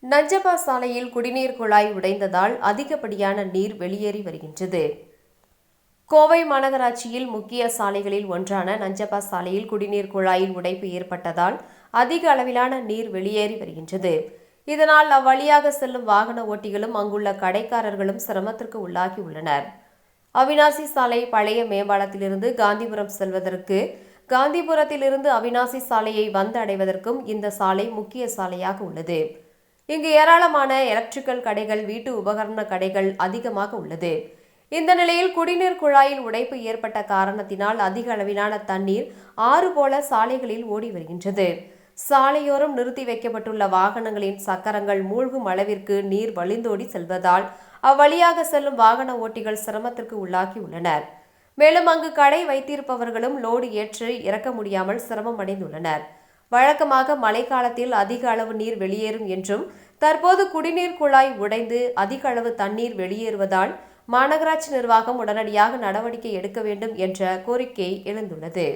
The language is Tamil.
நஞ்சப்பா சாலையில் குடிநீர் குழாய் உடைந்ததால் அதிகப்படியான நீர் வெளியேறி வருகின்றது. கோவை மாநகராட்சியில் முக்கிய சாலைகளில் ஒன்றான நஞ்சப்பா சாலையில் குடிநீர் குழாயில் உடைப்பு ஏற்பட்டதால் அதிக அளவிலான நீர் வெளியேறி வருகின்றது. இதனால் அவ்வழியாக செல்லும் வாகன ஓட்டிகளும் அங்குள்ள கடைக்காரர்களும் சிரமத்திற்கு உள்ளாகி உள்ளனர். அவிநாசி சாலை பழைய மேம்பாலத்திலிருந்து காந்திபுரம் செல்வதற்கு, காந்திபுரத்திலிருந்து அவிநாசி சாலையை வந்தடைவதற்கும் இந்த சாலை முக்கிய சாலையாக உள்ளது. இங்கு ஏராளமான எலக்ட்ரிக்கல் கடைகள், வீட்டு உபகரண கடைகள் அதிகமாக உள்ளது. இந்த நிலையில் குடிநீர் குழாயில் உடைப்பு ஏற்பட்ட காரணத்தினால் அதிக அளவிலான தண்ணீர் ஆறு போல சாலைகளில் ஓடி வருகின்றது. சாலையோரம் நிறுத்தி வைக்கப்பட்டுள்ள வாகனங்களின் சக்கரங்கள் மூழ்கும் அளவிற்கு நீர் வழிந்தோடி செல்வதால் அவ்வழியாக செல்லும் வாகன ஓட்டிகள் சிரமத்திற்கு உள்ளாகி உள்ளனர். மேலும் அங்கு கடை வைத்திருப்பவர்களும் லோடு ஏற்று இறக்க முடியாமல் சிரமம் அடைந்துள்ளனர். வழக்கமாக மழைக்காலத்தில் அதிக அளவு நீர் வெளியேறும் என்றும், தற்போது குடிநீர் குழாய் உடைந்து அதிக அளவு தண்ணீர் வெளியேறுவதால் மாநகராட்சி நிர்வாகம் உடனடியாக நடவடிக்கை எடுக்க வேண்டும் என்ற கோரிக்கை எழுந்துள்ளது.